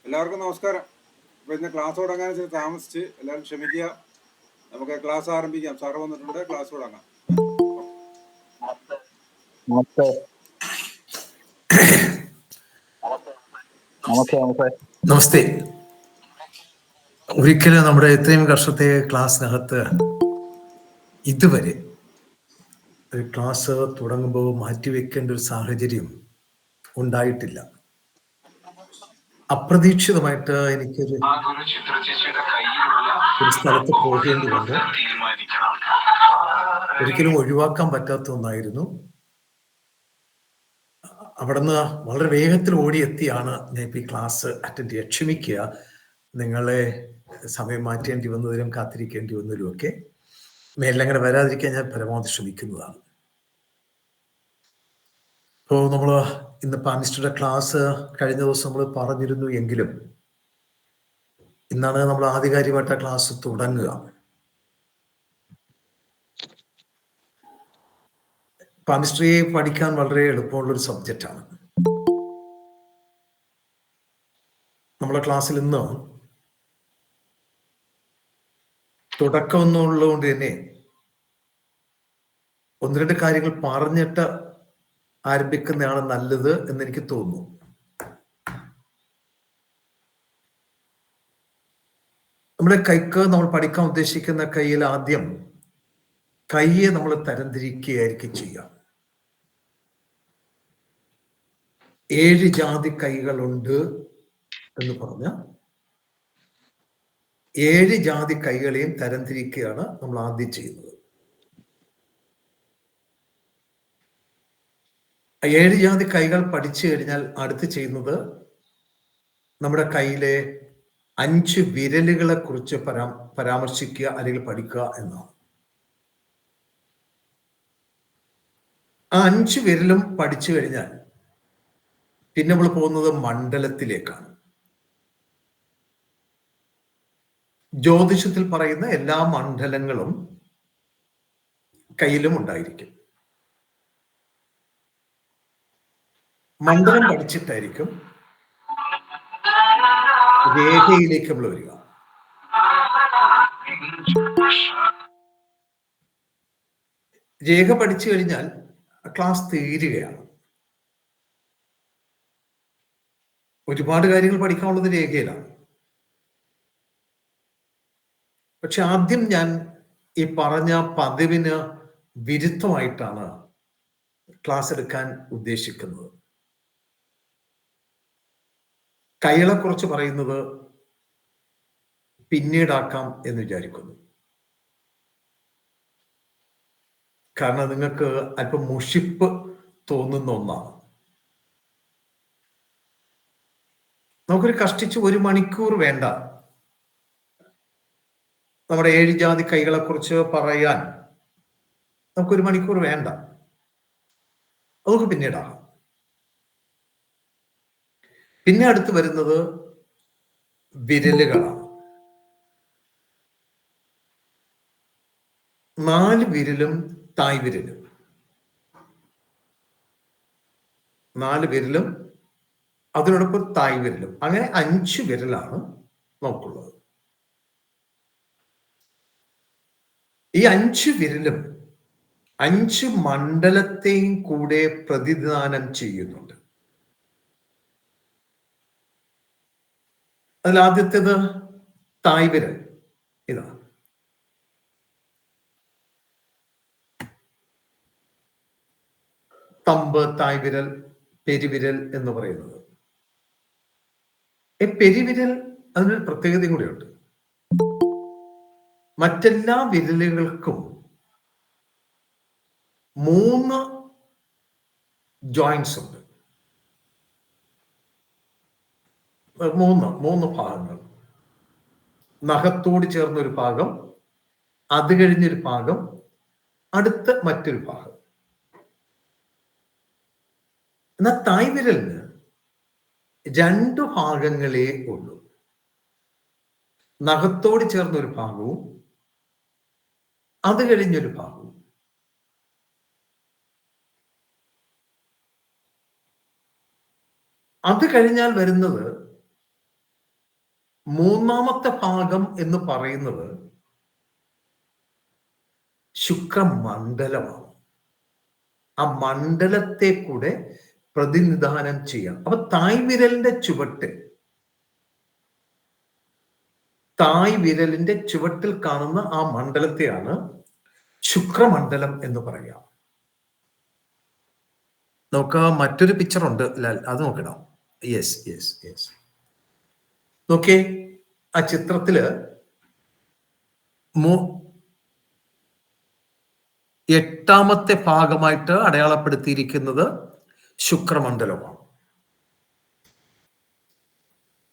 എല്ലാവർക്കും നമസ്കാരം. അപ്പോൾ ഇന്ന് ക്ലാസ് തുടങ്ങാൻ ഇച്ചിരി താമസിച്ച്, എല്ലാവരും ക്ഷമിക്കുക. നമുക്ക് ക്ലാസ് ആരംഭിക്കാം. സാറ് വന്നിട്ടുണ്ട്, ക്ലാസ് തുടങ്ങാം. നമസ്തേ. ഒരിക്കലും നമ്മുടെ ഇത്രയും വർഷത്തെ ക്ലാസ്സിനകത്ത് ഇതുവരെ ഒരു ക്ലാസ് തുടങ്ങുമ്പോൾ മാറ്റിവെക്കേണ്ട ഒരു സാഹചര്യം ഉണ്ടായിട്ടില്ല. അപ്രതീക്ഷിതമായിട്ട് എനിക്കൊരു സ്ഥലത്ത് പോകേണ്ടി വന്നു. ഒരിക്കലും ഒഴിവാക്കാൻ പറ്റാത്ത ഒന്നായിരുന്നു. അവിടുന്ന് വളരെ വേഗത്തിൽ ഓടിയെത്തിയാണ് ഞാൻ ഇപ്പോൾ ഈ ക്ലാസ് അറ്റൻഡ് ചെയ്യുക. ക്ഷമിക്കുക, നിങ്ങളെ സമയം മാറ്റേണ്ടി വന്നതിലും കാത്തിരിക്കേണ്ടി വന്നതിലും ഒക്കെ. മേലങ്ങനെ വരാതിരിക്കാൻ ഞാൻ പരമാവധി ശ്രമിക്കുന്നതാണ്. ഇപ്പോൾ നമ്മൾ ഇന്ന് പാമിസ്റ്ററുടെ ക്ലാസ് കഴിഞ്ഞ ദിവസം നമ്മൾ പറഞ്ഞിരുന്നു എങ്കിലും ഇന്നാണ് നമ്മൾ ആധികാരികമായിട്ട് ക്ലാസ് തുടങ്ങുക. പാമിസ്ട്രിയെ പഠിക്കാൻ വളരെ എളുപ്പമുള്ളൊരു സബ്ജക്റ്റാണ്. നമ്മുടെ ക്ലാസ്സിൽ ഇന്ന് തുടക്കം എന്നുള്ളതുകൊണ്ട് തന്നെ ഒന്ന് രണ്ട് കാര്യങ്ങൾ പറഞ്ഞിട്ട് ആരംഭിക്കുന്നതാണ് നല്ലത് എന്നെനിക്ക് തോന്നുന്നു. നമ്മുടെ കൈക്ക് നമ്മൾ പഠിക്കാൻ ഉദ്ദേശിക്കുന്ന കൈയിൽ ആദ്യം കൈയെ നമ്മൾ തരംതിരിക്കുകയായിരിക്കും ചെയ്യുക. 7 ജാതി കൈകളുണ്ട് എന്ന് പറഞ്ഞ 7 ജാതി കൈകളെയും തരംതിരിക്കുകയാണ് നമ്മൾ ആദ്യം ചെയ്യുന്നത്. 7 ജാതി കൈകൾ പഠിച്ചു കഴിഞ്ഞാൽ അടുത്ത് ചെയ്യുന്നത് നമ്മുടെ കയ്യിലെ 5 വിരലുകളെ കുറിച്ച് പരാമർശിക്കുക അല്ലെങ്കിൽ പഠിക്കുക എന്നാണ്. ആ 5 വിരലും പഠിച്ചു കഴിഞ്ഞാൽ പിന്നെ നമ്മൾ പോകുന്നത് മണ്ഡലത്തിലേക്കാണ്. ജ്യോതിഷത്തിൽ പറയുന്ന എല്ലാ മണ്ഡലങ്ങളും കയ്യിലും ഉണ്ടായിരിക്കും. മണ്ഡലം പഠിച്ചിട്ടായിരിക്കും രേഖയിലേക്ക് നമ്മൾ വരിക. രേഖ പഠിച്ചു കഴിഞ്ഞാൽ ക്ലാസ് തീരുകയാണ്. ഒരുപാട് കാര്യങ്ങൾ പഠിക്കാനുള്ളത് രേഖയിലാണ്. പക്ഷെ ആദ്യം ഞാൻ ഈ പറഞ്ഞ പതിവിന് വിരുദ്ധമായിട്ടാണ് ക്ലാസ് എടുക്കാൻ ഉദ്ദേശിക്കുന്നത്. കൈകളെ കുറിച്ച് പറയുന്നത് പിന്നീടാക്കാം എന്ന് വിചാരിക്കുന്നു. കാരണം നിങ്ങൾക്ക് അല്പം മുഷിപ്പ് തോന്നുന്ന ഒന്നാണ്. നമുക്കൊരു കഷ്ടിച്ച് 1 മണിക്കൂർ വേണ്ട നമ്മുടെ 7 ജാതി കൈകളെ കുറിച്ച് പറയാൻ. നമുക്ക് 1 മണിക്കൂർ വേണ്ട, അതൊക്കെ പിന്നീടാകാം. പിന്നെ അടുത്ത് വരുന്നത് വിരലുകളാണ്. 4 വിരലും തായ് വിരലും. 4 വിരലും അതിനോടൊപ്പം തായ് വിരലും. അങ്ങനെ 5 വിരലാണ് നമുക്കുള്ളത്. ഈ 5 വിരലും 5 മണ്ഡലത്തെയും കൂടെ പ്രതിനിധാനം ചെയ്യുന്നുണ്ട്. അതിൽ ആദ്യത്തേത് തായ് വിരൽ. ഇതാണ്. തമ്പ്, തായ് വിരൽ, പെരുവിരൽ എന്ന് പറയുന്നത്. പെരുവിരൽ അതിനൊരു പ്രത്യേകതയും കൂടിയുണ്ട്. മറ്റെല്ലാ വിരലുകൾക്കും 3 ജോയിന്റ്സ് ഉണ്ട്. 3 ഭാഗങ്ങൾ. നഖത്തോട് ചേർന്നൊരു ഭാഗം, അത് കഴിഞ്ഞൊരു ഭാഗം, അടുത്ത മറ്റൊരു ഭാഗം. എന്നാൽ തായ് വിരലിന് 2 ഭാഗങ്ങളേ ഉള്ളൂ. നഖത്തോട് ചേർന്നൊരു ഭാഗവും അത് കഴിഞ്ഞൊരു ഭാഗവും. അത് കഴിഞ്ഞാൽ വരുന്നത് മൂന്നാമത്തെ ഭാഗം എന്ന് പറയുന്നത് ശുക്രമണ്ഡലമാണ്. ആ മണ്ഡലത്തെ കൂടെ പ്രതിനിധാനം ചെയ്യാം. അപ്പൊ തായ്വിരലിന്റെ ചുവട്ടിൽ കാണുന്ന ആ മണ്ഡലത്തെയാണ് ശുക്രമണ്ഡലം എന്ന് പറയാം. നമുക്ക് മറ്റൊരു പിക്ചർ ഉണ്ട് ലാൽ, അത് നോക്കണം. യെസ്. നോക്കേ, ആ ചിത്രത്തില് 8ാമത്തെ ഭാഗമായിട്ട് അടയാളപ്പെടുത്തിയിരിക്കുന്നത് ശുക്രമണ്ഡലമാണ്.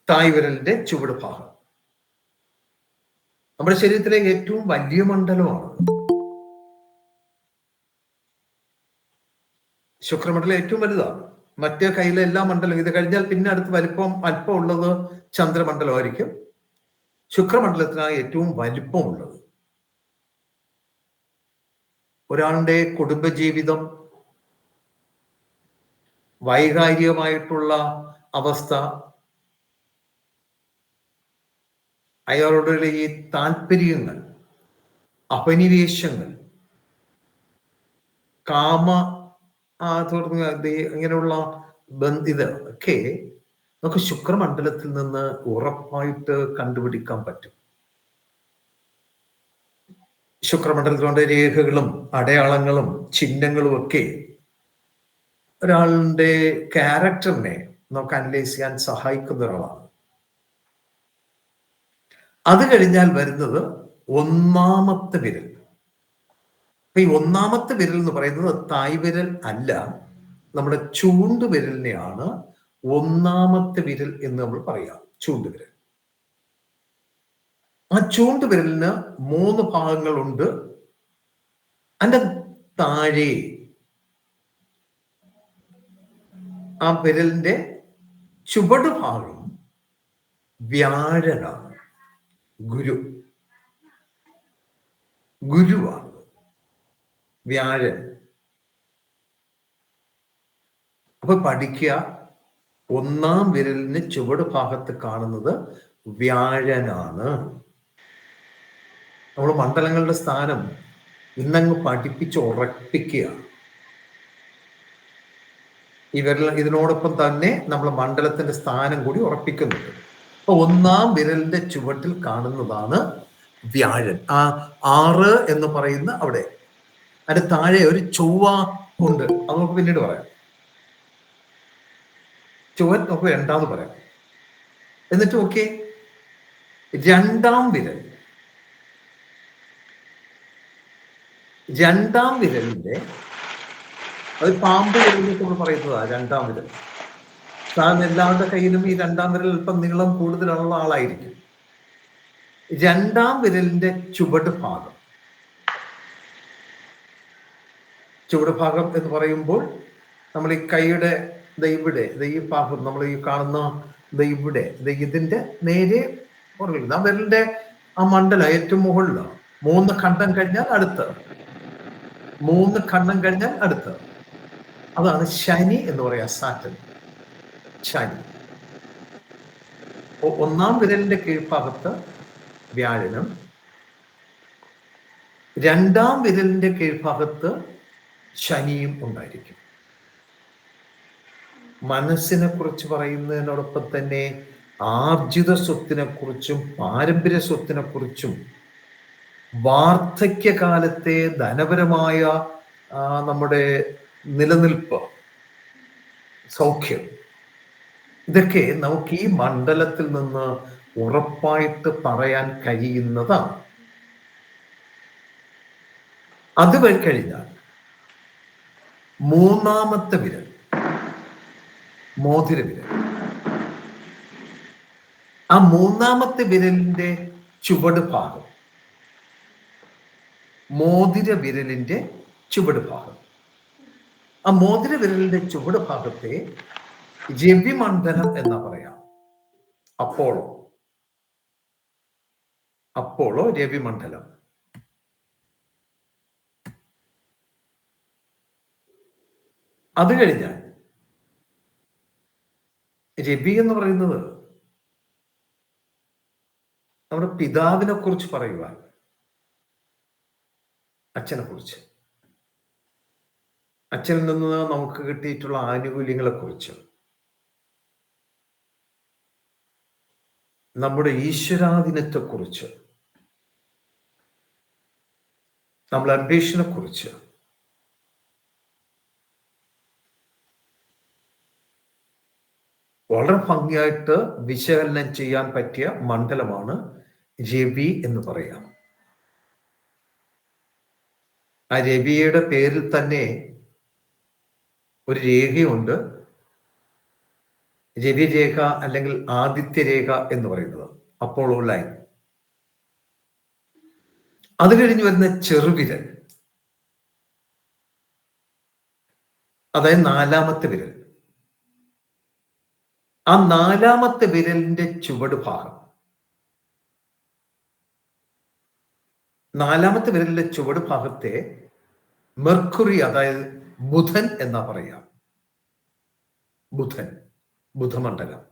തായ്വിരലിന്റെ ചുവട് ഭാഗം നമ്മുടെ ശരീരത്തിലെ ഏറ്റവും വലിയ മണ്ഡലമാണ്. ശുക്രമണ്ഡലം ഏറ്റവും വലുതാണ്. മറ്റേ കയ്യിലെ എല്ലാ മണ്ഡലവും ഇത് കഴിഞ്ഞാൽ പിന്നെ അടുത്ത് അല്പം ഉള്ളത് ചന്ദ്രമണ്ഡലമായിരിക്കും. ശുക്രമണ്ഡലത്തിനാണ് ഏറ്റവും വലിപ്പമുള്ളത്. ഒരാളുടെ കുടുംബജീവിതം, വൈകാരികമായിട്ടുള്ള അവസ്ഥ, അയാളുടെ ഈ താല്പര്യങ്ങൾ, അഭിനിവേശങ്ങൾ, ഇങ്ങനെയുള്ള ഒക്കെ നമുക്ക് ശുക്രമണ്ഡലത്തിൽ നിന്ന് ഉറപ്പായിട്ട് കണ്ടുപിടിക്കാൻ പറ്റും. ശുക്രമണ്ഡലത്തിലുള്ള രേഖകളും അടയാളങ്ങളും ചിഹ്നങ്ങളും ഒക്കെ ഒരാളുടെ ക്യാരക്ടറിനെ നമുക്ക് അനലൈസ് ചെയ്യാൻ സഹായിക്കുന്ന ഒരാളാണ്. അത് കഴിഞ്ഞാൽ വരുന്നത് ഒന്നാമത്തെ വിരൽ. ഈ ഒന്നാമത്തെ വിരൽ എന്ന് പറയുന്നത് തായ്വിരൽ അല്ല, നമ്മുടെ ചൂണ്ടുവിരലിനെയാണ് ഒന്നാമത്തെ വിരൽ എന്ന് നമ്മൾ പറയാം. ചൂണ്ടുവിരൽ. ആ ചൂണ്ടുവിരലിന് 3 ഭാഗങ്ങളുണ്ട്. അതിന്റെ താഴെ ആ വിരലിന്റെ ചുവട് ഭാഗം വ്യാഴനാണ്. ഗുരുവാണ് വ്യാഴൻ. അപ്പൊ പഠിക്കുക, ഒന്നാം വിരലിന് ചുവട് ഭാഗത്ത് കാണുന്നത് വ്യാഴനാണ്. നമ്മൾ മണ്ഡലങ്ങളുടെ സ്ഥാനം ഇന്നങ്ങ് പഠിപ്പിച്ച് ഉറപ്പിക്കുക. ഇതിനോടൊപ്പം തന്നെ നമ്മൾ മണ്ഡലത്തിന്റെ സ്ഥാനം കൂടി ഉറപ്പിക്കുന്നുണ്ട്. അപ്പൊ ഒന്നാം വിരലിന്റെ ചുവട്ടിൽ കാണുന്നതാണ് വ്യാഴൻ. ആ 6 എന്ന് പറയുന്ന അവിടെ അതിന്റെ താഴെ ഒരു ചൊവ്വ ഉണ്ട്. അത് നമുക്ക് പിന്നീട് പറയാം. ചൊവ്വ നമുക്ക് രണ്ടാമത് പറയാം. എന്നിട്ട് നോക്കിയേ, രണ്ടാം വിരലിന്റെ അത് പാമ്പ് വിരലിലേക്ക് നമ്മൾ പറയുന്നതാ രണ്ടാം വിരൽ. സാധാരണ എല്ലാവരുടെ കയ്യിലും ഈ രണ്ടാം വിരൽ അല്പം നീളം കൂടുതലുള്ള ആളായിരിക്കും. രണ്ടാം വിരലിന്റെ ചുവട് ഭാഗം എന്ന് പറയുമ്പോൾ നമ്മൾ ഈ കൈയുടെ ഇവിടെ ഈ ഭാഗം നമ്മൾ ഈ കാണുന്ന ഇവിടെ ഇതിന്റെ നേരെ പുറകിൽ ആ വിരലിന്റെ ആ മണ്ഡലം ഏറ്റവും മുകളിലാണ്. 3 ഖണ്ഡം കഴിഞ്ഞാൽ അടുത്ത് അതാണ് ശനി എന്ന് പറയാ. സാറ്റൻ, ശനി. ഒന്നാം വിരലിന്റെ കീഴ്ഭാഗത്ത് വ്യാഴനും രണ്ടാം വിരലിന്റെ കീഴ്ഭാഗത്ത് ശനിയും ഉണ്ടായിരിക്കും. മനസ്സിനെ കുറിച്ച് പറയുന്നതിനോടൊപ്പം തന്നെ ആർജിത സ്വത്തിനെ കുറിച്ചും പാരമ്പര്യ സ്വത്തിനെ കുറിച്ചും വാർദ്ധക്യകാലത്തെ ധനപരമായ നമ്മുടെ നിലനിൽപ്പ്, സൗഖ്യം, ഇതൊക്കെ നമുക്ക് ഈ മണ്ഡലത്തിൽ നിന്ന് ഉറപ്പായിട്ട് പറയാൻ കഴിയുന്നതാണ്. അത് കഴിഞ്ഞാൽ മൂന്നാമത്തെ വിരൽ, മോതിരവിരൽ. ആ മൂന്നാമത്തെ വിരലിന്റെ ചുവട് ഭാഗം, മോതിരവിരലിന്റെ ചുവട് ഭാഗം. ആ മോതിരവിരലിന്റെ ചുവട് ഭാഗത്തെ രവിമണ്ഡലം എന്നാ പറയാം. അപ്പോളോ രവിമണ്ഡലം. അത് കഴിഞ്ഞാൽ രവി എന്ന് പറയുന്നത് നമ്മുടെ പിതാവിനെ കുറിച്ച് പറയുവാൻ, അച്ഛനെ കുറിച്ച്, അച്ഛനിൽ നിന്ന് നമുക്ക് കിട്ടിയിട്ടുള്ള ആനുകൂല്യങ്ങളെ കുറിച്ച്, നമ്മുടെ ഈശ്വരാധീനത്തെ കുറിച്ച്, നമ്മുടെ അംബീഷനെ കുറിച്ച്, വളരെ ഭംഗിയായിട്ട് വിശകലനം ചെയ്യാൻ പറ്റിയ മണ്ഡലമാണ് രവി എന്ന് പറയാം. ആ രവിയുടെ പേരിൽ തന്നെ ഒരു രേഖയുണ്ട്, രവിരേഖ അല്ലെങ്കിൽ ആദിത്യരേഖ എന്ന് പറയുന്നത്, അപ്പോളോ ലൈൻ. അത് കഴിഞ്ഞ് വരുന്ന ചെറുവിരൽ, അതായത് 4-ാമത്തെ വിരൽ. ആ 4-ാമത്തെ വിരലിന്റെ ചുവട് ഭാഗം, 4-ാമത്തെ വിരലിന്റെ ചുവട് ഭാഗത്തെ മെർക്കുറി, അതായത് ബുധൻ എന്നാ പറയാം. ബുധമണ്ഡലം.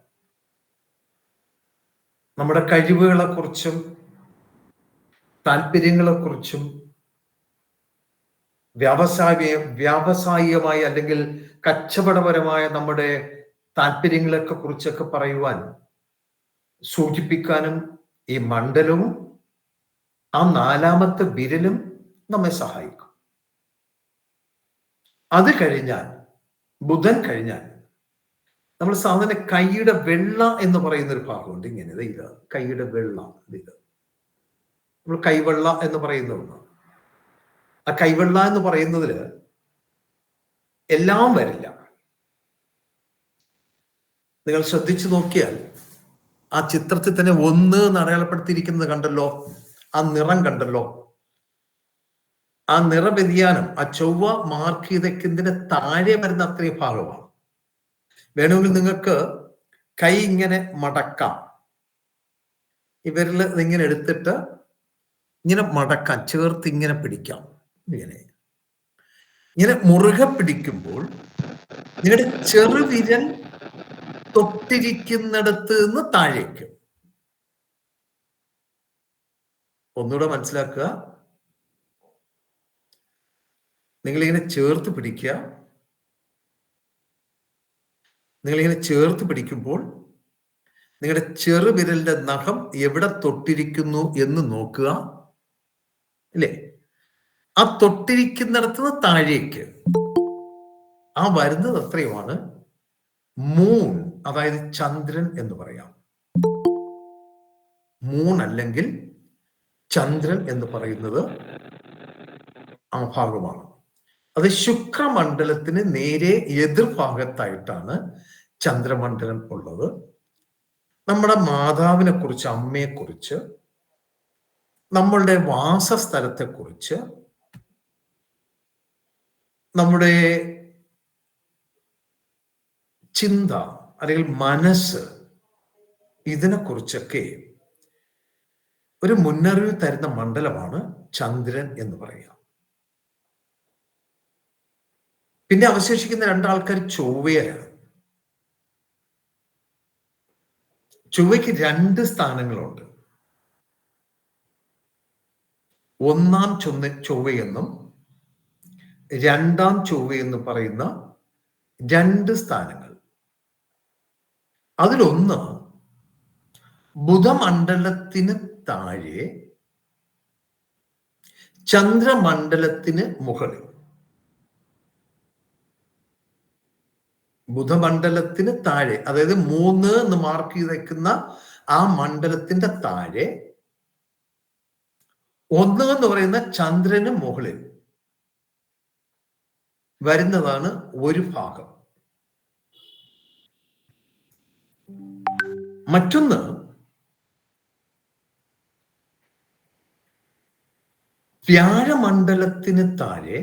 നമ്മുടെ കഴിവുകളെ കുറിച്ചും താല്പര്യങ്ങളെ കുറിച്ചും വ്യാവസായികമായ അല്ലെങ്കിൽ കച്ചവടപരമായ നമ്മുടെ താല്പര്യങ്ങളൊക്കെ കുറിച്ചൊക്കെ പറയുവാൻ, സൂചിപ്പിക്കാനും ഈ മണ്ഡലവും ആ 4-ാമത്തെ വിരലും നമ്മെ സഹായിക്കും. അത് കഴിഞ്ഞാൽ, ബുധൻ കഴിഞ്ഞാൽ, നമ്മൾ സാധാരണ കൈയുടെ വെള്ള എന്ന് പറയുന്ന ഒരു ഭാഗമുണ്ട്. ഇങ്ങനെ ഇത് കൈയുടെ വെള്ള, ഇത് നമ്മൾ കൈവെള്ള എന്ന് പറയുന്ന ഒന്ന്. ആ കൈവെള്ള എന്ന് പറയുന്നതിൽ എല്ലാം വരില്ല. നിങ്ങൾ ശ്രദ്ധിച്ചു നോക്കിയാൽ ആ ചിത്രത്തിൽ തന്നെ 1 എന്ന് അടയാളപ്പെടുത്തിയിരിക്കുന്നത് കണ്ടല്ലോ, ആ നിറം കണ്ടല്ലോ. ആ നിറവ്യതിയാനം ആ ചൊവ്വ മാർക്ക് ചെയ്തതിന് താഴെ വരുന്ന അത്രയും ഭാഗമാണ്. വേണമെങ്കിൽ നിങ്ങൾക്ക് കൈ ഇങ്ങനെ മടക്കാം, ഇവരിൽ ഇതിങ്ങനെ എടുത്തിട്ട് ഇങ്ങനെ മടക്കാൻ, ചേർത്ത് ഇങ്ങനെ പിടിക്കാം. ഇങ്ങനെ മുറുകെ പിടിക്കുമ്പോൾ നിങ്ങളുടെ ചെറുവിരൽ തൊട്ടിരിക്കുന്നിടത്ത് നിന്ന് താഴേക്ക്. ഒന്നുകൂടെ മനസ്സിലാക്കുക. നിങ്ങളിങ്ങനെ ചേർത്ത് പിടിക്കുക. നിങ്ങളിങ്ങനെ ചേർത്ത് പിടിക്കുമ്പോൾ നിങ്ങളുടെ ചെറുവിരലിന്റെ നഖം എവിടെ തൊട്ടിരിക്കുന്നു എന്ന് നോക്കുക, അല്ലേ? ആ തൊട്ടിരിക്കുന്നിടത്ത് നിന്ന് താഴേക്ക് ആ വരുന്നത് അത്രയുമാണ് മൂൺ, അതായത് ചന്ദ്രൻ എന്ന് പറയാം. മൂൺ അല്ലെങ്കിൽ ചന്ദ്രൻ എന്ന് പറയുന്നത് ആ ഭാഗമാണ്. അത് ശുക്രമണ്ഡലത്തിന് നേരെ എതിർഭാഗത്തായിട്ടാണ് ചന്ദ്രമണ്ഡലം ഉള്ളത്. നമ്മുടെ മാതാവിനെ കുറിച്ച്, അമ്മയെ കുറിച്ച്, നമ്മളുടെ വാസസ്ഥലത്തെ കുറിച്ച്, നമ്മുടെ ചിന്ത അല്ലെങ്കിൽ മനസ്സ്, ഇതിനെക്കുറിച്ചൊക്കെ ഒരു മുന്നറിവ് തരുന്ന മണ്ഡലമാണ് ചന്ദ്രൻ എന്ന് പറയാം. പിന്നെ അവശേഷിക്കുന്ന 2 ആൾക്കാർ ചൊവ്വയാണ്. ചൊവ്വയ്ക്ക് 2 സ്ഥാനങ്ങളുണ്ട്. 1-ാം ചൊവ്വയെന്നും 2-ാം ചൊവ്വയെന്ന് പറയുന്ന 2 സ്ഥാനങ്ങൾ. അതിലൊന്ന് ബുധമണ്ഡലത്തിന് താഴെ, ചന്ദ്രമണ്ഡലത്തിന് മുകളിൽ. ബുധമണ്ഡലത്തിന് താഴെ, അതായത് 3 എന്ന് മാർക്ക് ചെയ്തേക്കുന്ന ആ മണ്ഡലത്തിന്റെ താഴെ 1 എന്ന് പറയുന്ന ചന്ദ്രന് മുകളിൽ വരുന്നതാണ് ഒരു ഭാഗം. മറ്റൊന്ന് വ്യാഴമണ്ഡലത്തിന് താഴെ,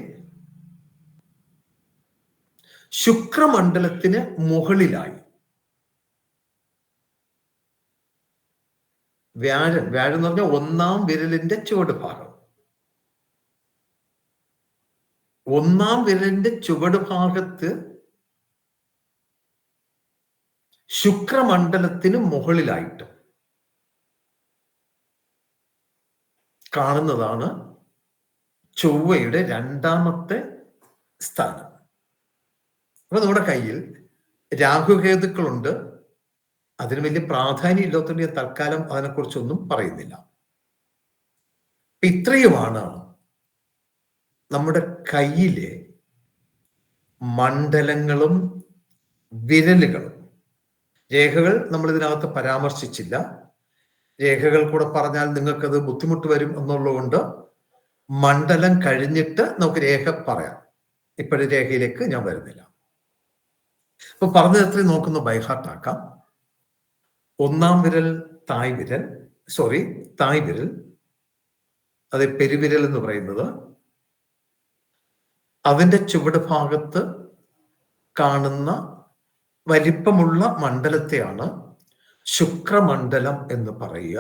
ശുക്രമണ്ഡലത്തിന് മുകളിലായി. വ്യാഴം എന്ന് പറഞ്ഞാൽ 1-ാം വിരലിന്റെ ചുവട് ഭാഗം. 1-ാം വിരലിന്റെ ചുവട് ഭാഗത്ത് ശുക്രമണ്ഡലത്തിന് മുകളിലായിട്ട് കാണുന്നതാണ് ചൊവ്വയുടെ രണ്ടാമത്തെ സ്ഥാനം. അപ്പൊ നമ്മുടെ കയ്യിൽ രാഹുകേതുക്കളുണ്ട്. അതിന് വലിയ പ്രാധാന്യം ഇല്ലാത്തതുകൊണ്ട് ഞാൻ തൽക്കാലം അതിനെക്കുറിച്ചൊന്നും പറയുന്നില്ല. ഇത്രയുമാണ് നമ്മുടെ കയ്യിലെ മണ്ഡലങ്ങളും വിരലുകളും. രേഖകൾ നമ്മൾ ഇതിനകത്ത് പരാമർശിച്ചില്ല. രേഖകൾ കൂടെ പറഞ്ഞാൽ നിങ്ങൾക്കത് ബുദ്ധിമുട്ട് വരും എന്നുള്ളതുകൊണ്ട് മണ്ഡലം കഴിഞ്ഞിട്ട് നമുക്ക് രേഖ പറയാം. ഇപ്പോഴും രേഖയിലേക്ക് ഞാൻ വരുന്നില്ല. അപ്പൊ പറഞ്ഞത് എത്രയും നോക്കുന്ന ബൈഹാർട്ടാക്കാം. ഒന്നാം വിരൽ തായ് വിരൽ, അത് പെരുവിരൽ എന്ന് പറയുന്നത്. അതിന്റെ ചുവട് ഭാഗത്ത് കാണുന്ന വലിപ്പമുള്ള മണ്ഡലത്തെയാണ് ശുക്രമണ്ഡലം എന്ന് പറയുക.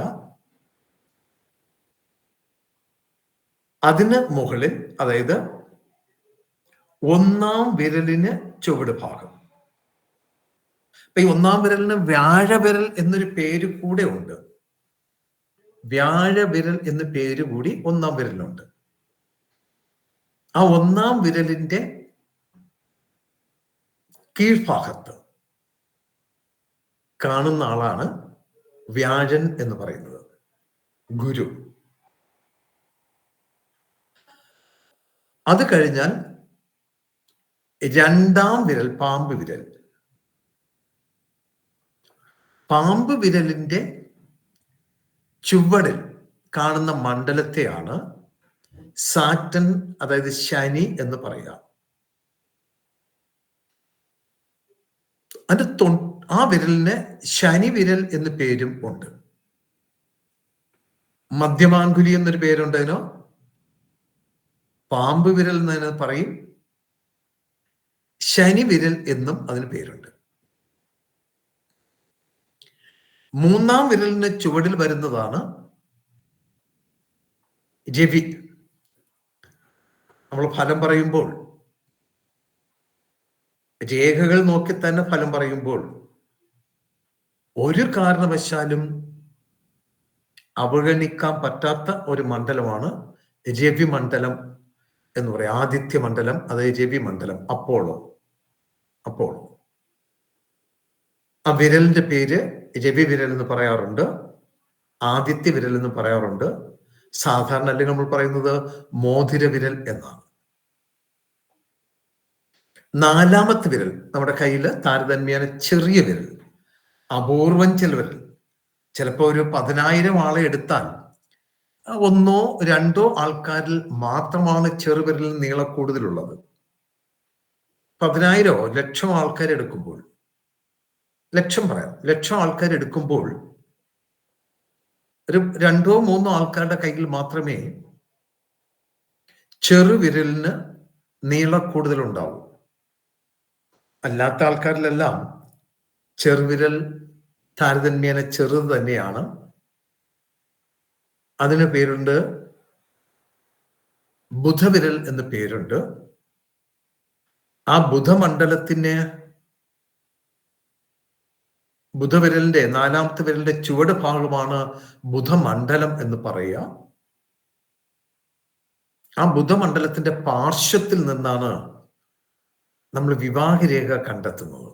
അതിന് മുകളിൽ, അതായത് ഒന്നാം വിരലിന് ചുവട് ഭാഗം. അപ്പൊ ഈ ഒന്നാം വിരലിന് വ്യാഴവിരൽ എന്നൊരു പേര് കൂടെ ഉണ്ട്. വ്യാഴവിരൽ എന്ന പേര് കൂടി ഒന്നാം വിരലിനുണ്ട്. ആ ഒന്നാം വിരലിന്റെ കീഴ്ഭാഗത്ത് കാണുന്ന ആളാണ് വ്യാഴൻ എന്ന് പറയുന്നത്, ഗുരു. അത് കഴിഞ്ഞാൽ രണ്ടാം വിരൽ പാമ്പ് വിരൽ. പാമ്പ് വിരലിന്റെ ചുവടിൽ കാണുന്ന മണ്ഡലത്തെയാണ് സാറ്റൻ, അതായത് ശനി എന്ന് പറയുക. അതിന്റെ ആ വിരലിന് ശനി വിരൽ എന്ന പേരും ഉണ്ട്. മധ്യമാങ്കുലി എന്നൊരു പേരുണ്ട് അതിനോ. പാമ്പ് വിരൽ എന്ന് പറയും. ശനി വിരൽ എന്നും അതിന് പേരുണ്ട്. മൂന്നാം വിരലിന് ചുവടിൽ വരുന്നതാണ് രവി. നമ്മൾ ഫലം പറയുമ്പോൾ, രേഖകൾ നോക്കി തന്നെ ഫലം പറയുമ്പോൾ ഒരു കാരണവശാലും അവഗണിക്കാൻ പറ്റാത്ത ഒരു മണ്ഡലമാണ് രവി മണ്ഡലം എന്ന് പറയാം. ആദിത്യ മണ്ഡലം, അതായത് രവി മണ്ഡലം, അപ്പോളോ. ആ വിരലിന്റെ പേര് രവി വിരൽ എന്ന് പറയാറുണ്ട്, ആദിത്യ വിരൽ എന്ന് പറയാറുണ്ട്. സാധാരണ അല്ലെങ്കിൽ നമ്മൾ പറയുന്നത് മോതിര വിരൽ എന്നാണ്. നാലാമത്തെ വിരൽ നമ്മുടെ കയ്യിൽ താരതമ്യേന ചെറിയ വിരൽ, അപൂർവം ചില വിരൽ. ചിലപ്പോൾ ഒരു 10,000 ആളെ എടുത്താൽ 1 or 2 ആൾക്കാരിൽ മാത്രമാണ് ചെറുവിരലിൽ നീളം കൂടുതലുള്ളത്. 10,000 1,00,000 ആൾക്കാരെടുക്കുമ്പോൾ, ലക്ഷം ആൾക്കാരെടുക്കുമ്പോൾ ഒരു 2 or 3 ആൾക്കാരുടെ കയ്യിൽ മാത്രമേ ചെറുവിരലിന് നീളം കൂടുതലുണ്ടാവൂ. അല്ലാത്ത ആൾക്കാരിലെല്ലാം ചെറുവിരൽ താരതമ്യേന ചെറുത് തന്നെയാണ്. അതിന് പേരുണ്ട് ബുധവിരൽ എന്ന് പേരുണ്ട്. ആ ബുധവിരലിന്റെ 4ാമത്തെ വിരലിന്റെ ചുവട് ഭാഗമാണ് ബുധമണ്ഡലം എന്ന് പറയുക. ആ ബുധമണ്ഡലത്തിന്റെ പാർശ്വത്തിൽ നിന്നാണ് നമ്മൾ വിവാഹരേഖ കണ്ടെത്തുന്നത്.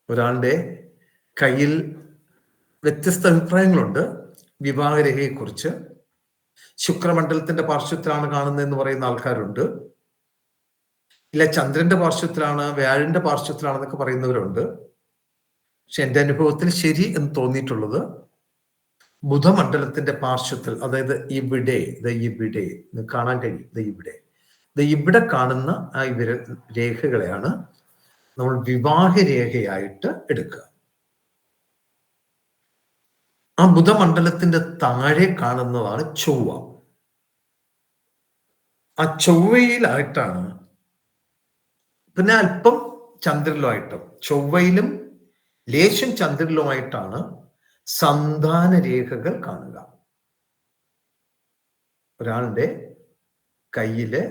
ഒരാളുടെ കയ്യിൽ വ്യത്യസ്ത അഭിപ്രായങ്ങളുണ്ട് വിവാഹരേഖയെക്കുറിച്ച്. ശുക്രമണ്ഡലത്തിന്റെ പാർശ്വത്തിലാണ് കാണുന്നതെന്ന് പറയുന്ന ആൾക്കാരുണ്ട്. ഇല്ല, ചന്ദ്രന്റെ പാർശ്വത്തിലാണ്, വ്യാഴന്റെ പാർശ്വത്തിലാണെന്നൊക്കെ പറയുന്നവരുണ്ട്. പക്ഷെ എൻ്റെ അനുഭവത്തിൽ ശരി എന്ന് തോന്നിയിട്ടുള്ളത് ബുധമണ്ഡലത്തിന്റെ പാർശ്വത്തിൽ, അതായത് ഇവിടെ കാണാൻ കഴിയും. ഇവിടെ കാണുന്ന ആ രേഖകളെയാണ് നമ്മൾ വിവാഹരേഖയായിട്ട് എടുക്കുക. ആ ബുധമണ്ഡലത്തിന്റെ താഴെ കാണുന്നതാണ് ചൊവ്വ. ആ ചൊവ്വയിലായിട്ടാണ്, പിന്നെ അല്പം ചന്ദ്രനിലുമായിട്ടും, ചൊവ്വയിലും ലേശം ചന്ദ്രനിലുമായിട്ടാണ് സന്താന രേഖകൾ കാണുക. ഒരാളുടെ കയ്യിലെ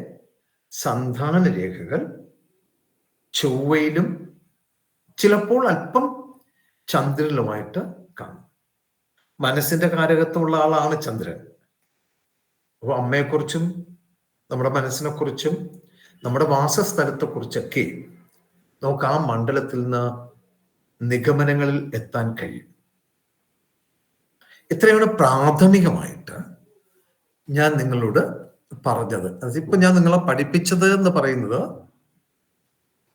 സന്താന രേഖകൾ ചൊവ്വയിലും ചിലപ്പോൾ അല്പം ചന്ദ്രനിലുമായിട്ട് കാണും. മനസ്സിന്റെ കാരകത്വമുള്ള ആളാണ് ചന്ദ്രൻ. അപ്പോൾ അമ്മയെക്കുറിച്ചും നമ്മുടെ മനസ്സിനെ കുറിച്ചും നമ്മുടെ വാസസ്ഥലത്തെ കുറിച്ചൊക്കെ നമുക്ക് ആ മണ്ഡലത്തിൽ നിന്ന് നിഗമനങ്ങളിൽ എത്താൻ കഴിയും. ഇത്രയാണ് പ്രാഥമികമായിട്ട് ഞാൻ നിങ്ങളോട് പറഞ്ഞത്. അതിപ്പോ ഞാൻ നിങ്ങളെ പഠിപ്പിച്ചത് എന്ന് പറയുന്നത്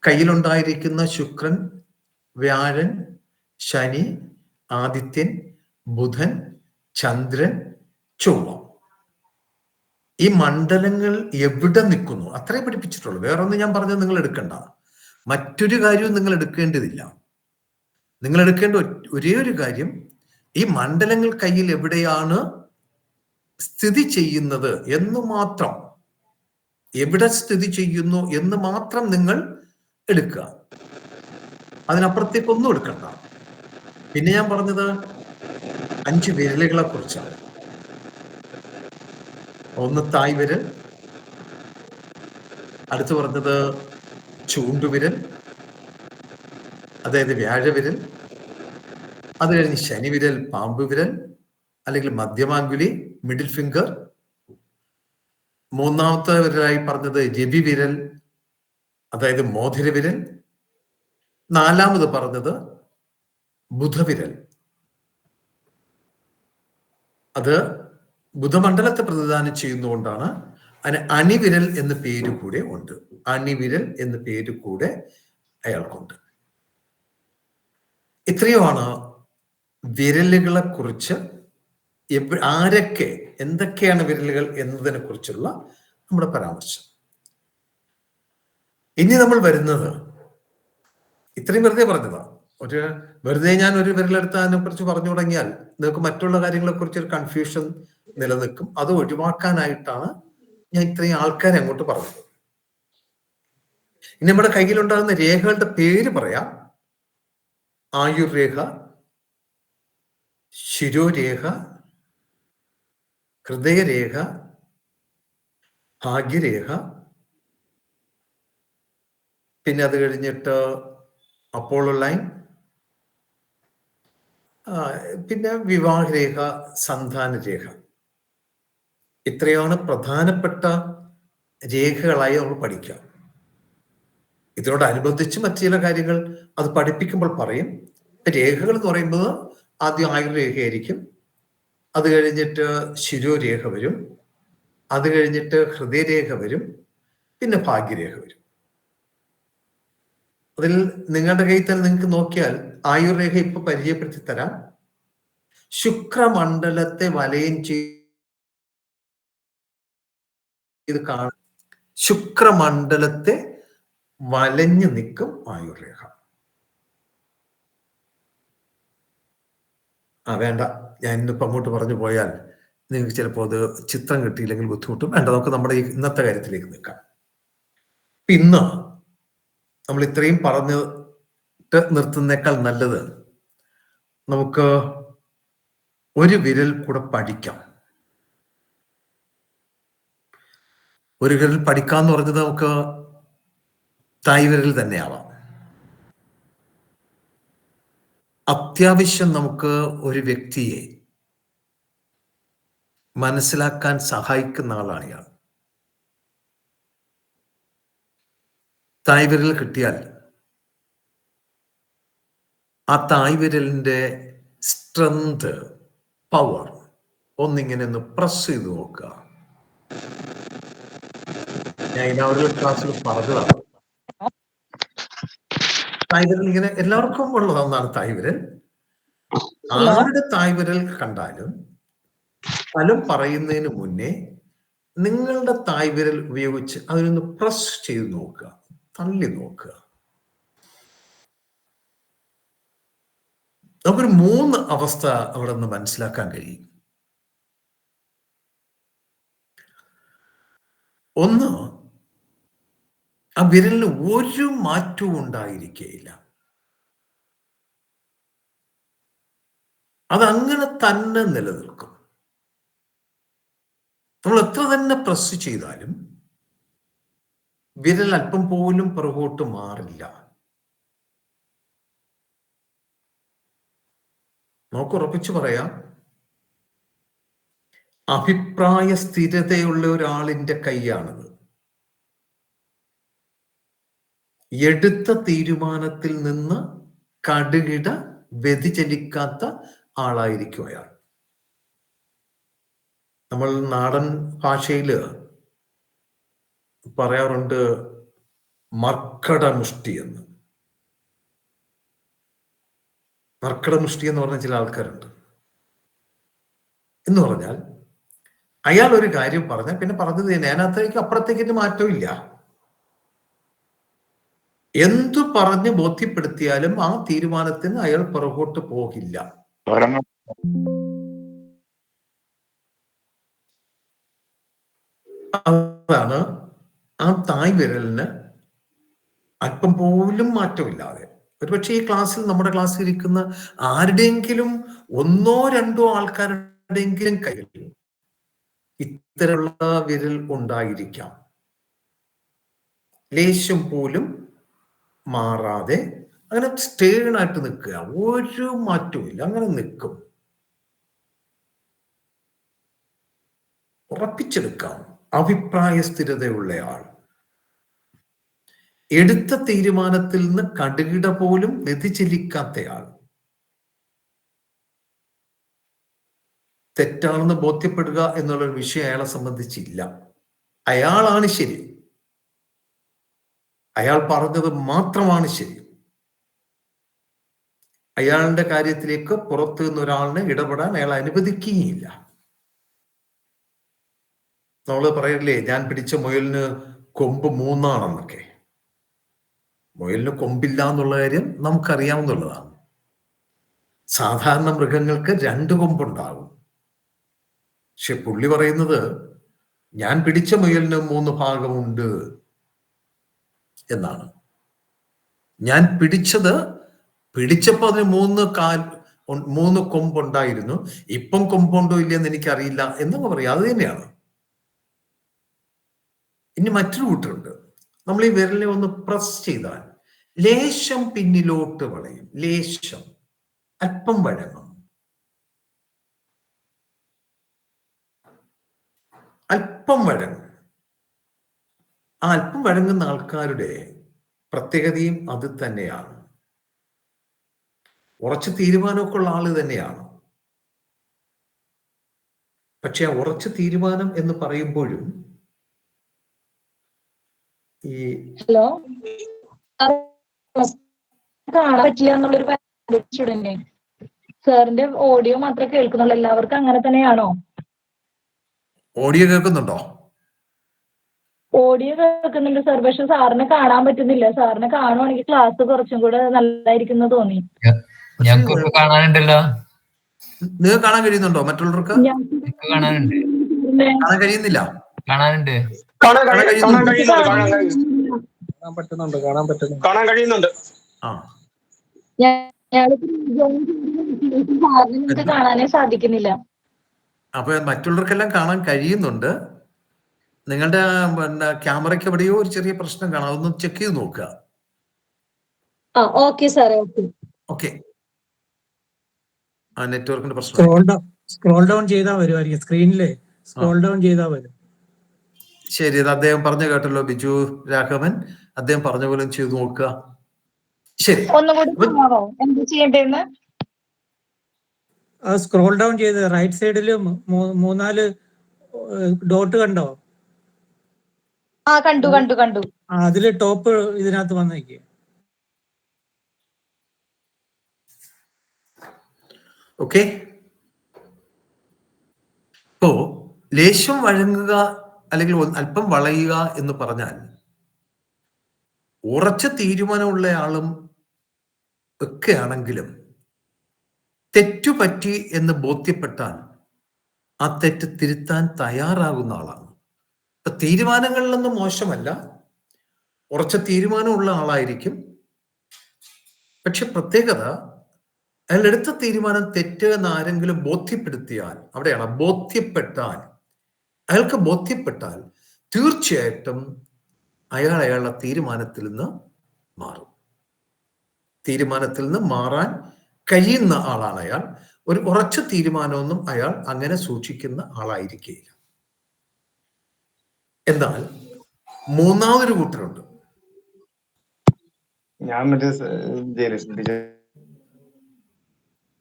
കയ്യിലുണ്ടായിരിക്കുന്ന ശുക്രൻ, വ്യാഴൻ, ശനി, ആദിത്യൻ, ബുധൻ, ചന്ദ്രൻ, ചൊവ്വ, ഈ മണ്ഡലങ്ങൾ എവിടെ നിൽക്കുന്നു അത്രേ പഠിപ്പിച്ചിട്ടുള്ളൂ. വേറൊന്നും ഞാൻ പറഞ്ഞത് നിങ്ങൾ എടുക്കണ്ട. മറ്റൊരു കാര്യവും നിങ്ങൾ എടുക്കേണ്ടതില്ല. നിങ്ങൾ എടുക്കേണ്ട ഒരേ ഒരു കാര്യം, ഈ മണ്ഡലങ്ങൾ കയ്യിൽ എവിടെയാണ് സ്ഥിതി ചെയ്യുന്നത് എന്ന് മാത്രം, എവിടെ സ്ഥിതി ചെയ്യുന്നു എന്ന് മാത്രം നിങ്ങൾ എടുക്കുക. അതിനപ്പുറത്തേക്കൊന്നും എടുക്കണ്ട. പിന്നെ ഞാൻ പറഞ്ഞത് 5 വിരലുകളെ കുറിച്ചാണ്. ഒന്ന് തായ് വിരൽ, അടുത്ത് പറഞ്ഞത് ചൂണ്ടുവിരൽ, അതായത് വ്യാഴവിരൽ, അത് കഴിഞ്ഞ് ശനിവിരൽ, പാമ്പ് വിരൽ അല്ലെങ്കിൽ മധ്യമാങ്കുലി, മിഡിൽ ഫിംഗർ. മൂന്നാമത്തെ വിരലായി പറഞ്ഞത് രവി വിരൽ, അതായത് മോതിരവിരൽ. നാലാമത് പറഞ്ഞത് ബുധവിരൽ, അത് ബുധമണ്ഡലത്തെ പ്രതിദാനം ചെയ്യുന്നതുകൊണ്ടാണ് അതിന് അണിവിരൽ എന്ന പേര് കൂടെ ഉണ്ട്. അണിവിരൽ എന്ന പേര് കൂടെ അയാൾക്കുണ്ട്. ഇത്രയുമാണ് വിരലുകളെ കുറിച്ച്, ആരൊക്കെ എന്തൊക്കെയാണ് വിരലുകൾ എന്നതിനെ കുറിച്ചുള്ള നമ്മുടെ പരാമർശം. ഇനി നമ്മൾ വരുന്നത്, ഇത്രയും വെറുതെ പറഞ്ഞതാ, വെറുതെ ഞാൻ ഒരു വിരലെടുത്ത് അതിനെ കുറിച്ച് പറഞ്ഞു തുടങ്ങിയാൽ നിങ്ങൾക്ക് മറ്റുള്ള കാര്യങ്ങളെ കുറിച്ച് ഒരു കൺഫ്യൂഷൻ നിലനിൽക്കും. അത് ഒഴിവാക്കാനായിട്ടാണ് ഞാൻ ഇത്രയും ആൾക്കാരെ അങ്ങോട്ട് പറഞ്ഞത്. ഇനി നമ്മുടെ കയ്യിലുണ്ടാകുന്ന രേഖകളുടെ പേര് പറയാം. ആയുർരേഖ, ശിരോരേഖ, ഹൃദയരേഖ, ഭാഗ്യരേഖ, പിന്നെ അത് കഴിഞ്ഞിട്ട് അപ്പോളോ ലൈൻ, പിന്നെ വിവാഹരേഖ, സന്താനരേഖ. ഇത്രയാണ് പ്രധാനപ്പെട്ട രേഖകളായി നമ്മൾ പഠിക്കുക. ഇതിനോടനുബന്ധിച്ച് മറ്റു ചില കാര്യങ്ങൾ അത് പഠിപ്പിക്കുമ്പോൾ പറയും. രേഖകൾ എന്ന് പറയുമ്പോൾ ആദ്യം ആയുർരേഖയായിരിക്കും, അത് കഴിഞ്ഞിട്ട് ശിരോരേഖ വരും, അത് കഴിഞ്ഞിട്ട് ഹൃദയരേഖ വരും, പിന്നെ ഭാഗ്യരേഖ വരും. അതിൽ നിങ്ങളുടെ കയ്യിൽ തന്നെ നിങ്ങൾക്ക് നോക്കിയാൽ ആയുർരേഖ ഇപ്പൊ പരിചയപ്പെടുത്തി തരാം. ശുക്രമണ്ഡലത്തെ വലയം ചെയ്ത് കാണും. ശുക്രമണ്ഡലത്തെ വലഞ്ഞു നിൽക്കും ആയുർരേഖ. വേണ്ട, ഞാൻ ഇന്നിപ്പോ അങ്ങോട്ട് പറഞ്ഞു പോയാൽ നിങ്ങൾക്ക് ചിലപ്പോൾ അത് ചിത്രം കിട്ടിയില്ലെങ്കിൽ ബുദ്ധിമുട്ടും. വേണ്ട, നമുക്ക് നമ്മുടെ ഇന്നത്തെ കാര്യത്തിലേക്ക് നിൽക്കാം. ഇന്ന് നമ്മൾ ഇത്രയും പറഞ്ഞിട്ട് നിർത്തുന്നേക്കാൾ നല്ലത് നമുക്ക് ഒരു വിരൽ കൂടെ പഠിക്കാം. ഒരു വിരൽ പഠിക്കാന്ന് പറഞ്ഞത് നമുക്ക് തായ് വിരൽ തന്നെയാവാം. അത്യാവശ്യം നമുക്ക് ഒരു വ്യക്തിയെ മനസ്സിലാക്കാൻ സഹായിക്കുന്ന ആളാണ് ഇയാൾ. തായ് വിരൽ കിട്ടിയാൽ ആ തായ് വിരലിന്റെ സ്ട്രെങ്ത്, പവർ ഒന്നിങ്ങനെ ഒന്ന് പ്രസ് ചെയ്ത് നോക്കുക. ഞാൻ ഇനോഗ്രൽ ക്ലാസ്സിൽ പറഞ്ഞതാണ്. തായ് വിരൽ ഇങ്ങനെ എല്ലാവർക്കും ഉള്ളത് ഒന്നാണ് തായ് വിരൽ. ആരുടെ തായ് വിരൽ കണ്ടാലും ഫലം പറയുന്നതിന് മുന്നേ നിങ്ങളുടെ തായ് വിരൽ ഉപയോഗിച്ച് അതിനൊന്ന് പ്രസ് ചെയ്ത് നോക്കുക, തള്ളി നോക്കുക. നമുക്കൊരു 3 അവസ്ഥ അവിടെ നിന്ന് മനസ്സിലാക്കാൻ കഴിയും. ഒന്ന്, ആ വിരലിന് ഒരു മാറ്റവും ഉണ്ടായിരിക്കുകയില്ല. അതങ്ങനെ തന്നെ നിലനിൽക്കും. നമ്മൾ എത്ര തന്നെ പ്രസ് ചെയ്താലും വിരൽ അല്പം പോലും പുറകോട്ട് മാറില്ല. നമുക്ക് ഉറപ്പിച്ചു പറയാം, അഭിപ്രായ സ്ഥിരതയുള്ള ഒരാളിന്റെ കൈയാണിത്. എടുത്ത തീരുമാനത്തിൽ നിന്ന് കടുകിട വ്യതിചലിക്കാത്ത ആളായിരിക്കും അയാൾ. നമ്മൾ നാടൻ ഭാഷയില് പറയാറുണ്ട് മർക്കടമുഷ്ടി എന്ന്. മർക്കടമുഷ്ടി എന്ന് പറഞ്ഞ ചില ആൾക്കാരുണ്ട്. എന്ന് പറഞ്ഞാൽ അയാൾ ഒരു കാര്യം പറഞ്ഞാൽ പിന്നെ പറഞ്ഞത് തന്നെ, അതിനകത്തേക്ക് അപ്പുറത്തേക്ക് മാറ്റമില്ല. എന്തു പറഞ്ഞ് ബോധ്യപ്പെടുത്തിയാലും ആ തീരുമാനത്തിന് അയാൾ പുറകോട്ട് പോകില്ല. അതാണ് ആ തായ് വിരലിന് അല്പം പോലും മാറ്റമില്ലാതെ. ഒരുപക്ഷെ ഈ ക്ലാസ്സിൽ, നമ്മുടെ ക്ലാസ്സിൽ ഇരിക്കുന്ന ആരുടെയെങ്കിലും ഒന്നോ രണ്ടോ ആൾക്കാരുടെയെങ്കിലും കയ്യിൽ ഇത്തരമുള്ള വിരൽ ഉണ്ടായിരിക്കാം. ലേശം പോലും മാറാതെ അങ്ങനെ സ്റ്റേൺ ആയിട്ട് നിൽക്കുക, ഒരു മാറ്റവും ഇല്ല, അങ്ങനെ നിൽക്കും. ഉറപ്പിച്ചെടുക്കാം. അഭിപ്രായ സ്ഥിരതയുള്ളയാൾ, എടുത്ത തീരുമാനത്തിൽ നിന്ന് കടുകിട പോലും വ്യതിചലിക്കാത്തയാൾ, തെറ്റാണെന്ന് ബോധ്യപ്പെടുക എന്നുള്ളൊരു വിഷയം അയാളെ സംബന്ധിച്ചില്ല. അയാളാണ് ശരി, അയാൾ പറഞ്ഞത് മാത്രമാണ് ശരി. അയാളുടെ കാര്യത്തിലേക്ക് പുറത്തു നിന്ന് ഒരാളിനെ ഇടപെടാൻ അയാൾ അനുവദിക്കുകയില്ല. നമ്മൾ പറയില്ലേ, ഞാൻ പിടിച്ച മുയലിന് കൊമ്പ് 3 ആണെന്നൊക്കെ. മുയലിന് കൊമ്പില്ല എന്നുള്ള കാര്യം നമുക്കറിയാവുന്നതാണ്. സാധാരണ മൃഗങ്ങൾക്ക് 2 കൊമ്പുണ്ടാകും. പക്ഷെ പുള്ളി പറയുന്നത് ഞാൻ പിടിച്ച മുയലിന് 3 ഭാഗമുണ്ട് എന്നാണ്. ഞാൻ പിടിച്ചപ്പോൾ അതിന് 3 കൊമ്പുണ്ടായിരുന്നു, ഇപ്പം കൊമ്പുണ്ടോ ഇല്ലെന്ന് എനിക്കറിയില്ല എന്നൊക്കെ പറയാം. അത് തന്നെയാണ്. ഇനി മറ്റൊരു കൂട്ടരുണ്ട്. നമ്മൾ ഈ വിരലിനെ ഒന്ന് പ്രസ് ചെയ്താൽ ലേശം പിന്നിലോട്ട് വളയും, ലേശം, അല്പം വഴങ്ങും, അല്പം വഴങ്ങും. ആ അല്പം വഴങ്ങുന്ന ആൾക്കാരുടെ പ്രത്യേകതയും അത് തന്നെയാണ്. ഉറച്ച തീരുമാനമൊക്കെ ഉള്ള ആള് തന്നെയാണ്. പക്ഷെ ആ ഉറച്ച തീരുമാനം എന്ന് പറയുമ്പോഴും ഈ ഹലോ, കാണാൻ പറ്റില്ല എന്നുള്ളൊരു സ്റ്റുഡന്റ്, സാറിന്റെ ഓഡിയോ മാത്രമേ കേൾക്കുന്നുള്ളൂ. എല്ലാവർക്കും അങ്ങനെ തന്നെയാണോ? ഓഡിയോ കേൾക്കുന്നുണ്ടോ? ഓഡിയോ കേൾക്കുന്നുണ്ട് സാർ, പക്ഷെ സാറിനെ കാണാൻ പറ്റുന്നില്ല. സാറിനെ കാണുവാണെങ്കിൽ ക്ലാസ് കുറച്ചും കൂടെ നല്ലതായിരിക്കും തോന്നി. ഞങ്ങൾക്ക് കാണാനുണ്ടല്ലോ. നിങ്ങൾക്ക് കാണാൻ കഴിയുന്നുണ്ടോ? മറ്റുള്ളവർക്ക് കാണാനുണ്ട്. കാണാൻ കഴിയുന്നില്ല? കാണാനുണ്ട്. കാണാൻ കഴിയുന്നുണ്ട്. ആ, സാറിനെ കാണാനേ സാധിക്കുന്നില്ല. അപ്പൊ മറ്റുള്ളവർക്കെല്ലാം കാണാൻ കഴിയുന്നുണ്ട്. നിങ്ങളുടെ ക്യാമറയ്ക്ക് എവിടെയോ ഒരു ചെറിയ പ്രശ്നം കാണാം, അതൊന്ന് ചെക്ക് ചെയ്ത് നോക്കുക. ഓക്കെ സാറേ, ഓക്കെ. ആ നെറ്റ്വർക്കിന്റെ പ്രശ്നം. സ്ക്രോൾ ഡൗൺ ചെയ്താൽ വരുമായിരിക്കും, സ്ക്രീനിലെ സ്ക്രോൾ ഡൗൺ ചെയ്താൽ വരും. ശരി, അത് അദ്ദേഹം പറഞ്ഞു കേട്ടല്ലോ, ബിജു രാഘവൻ. അദ്ദേഹം പറഞ്ഞ പോലെ ചെയ്തു നോക്കുക. ശരി, എന്ത് ചെയ്യേണ്ടതെന്ന് സ്ക്രോൾ ഡൗൺ ചെയ്ത് റൈറ്റ് സൈഡില് 3-4 ഡോട്ട് കണ്ടോ? കണ്ടു. അതില് ടോപ്പ് ഇതിനകത്ത് വന്നേക്ക്. ഓക്കെ. ഇപ്പോ ലേശം വഴങ്ങുക അല്ലെങ്കിൽ അല്പം വളയുക എന്ന് പറഞ്ഞാൽ ഉറച്ച തീരുമാനമുള്ള ആളും ഒക്കെ ആണെങ്കിലും തെറ്റുപറ്റി എന്ന് ബോധ്യപ്പെട്ടാൽ ആ തെറ്റ് തിരുത്താൻ തയ്യാറാകുന്ന ആളാണ്. ഇപ്പൊ തീരുമാനങ്ങളിലൊന്നും മോശമല്ല, ഉറച്ച തീരുമാനമുള്ള ആളായിരിക്കും. പക്ഷെ പ്രത്യേകത, അയാൾ എടുത്ത തീരുമാനം തെറ്റ് എന്ന് ആരെങ്കിലും ബോധ്യപ്പെടുത്തിയാൽ, അവിടെയാണ് അയാൾക്ക് ബോധ്യപ്പെട്ടാൽ തീർച്ചയായിട്ടും അയാളുടെ തീരുമാനത്തിൽ നിന്ന് മാറും. തീരുമാനത്തിൽ നിന്ന് മാറാൻ കഴിയുന്ന ആളാണ് അയാൾ. ഒരു ഉറച്ച തീരുമാനമൊന്നും അയാൾ അങ്ങനെ സൂക്ഷിക്കുന്ന ആളായിരിക്കുകയില്ല. എന്നാൽ മൂന്നാമതൊരു കൂട്ടരുണ്ട്.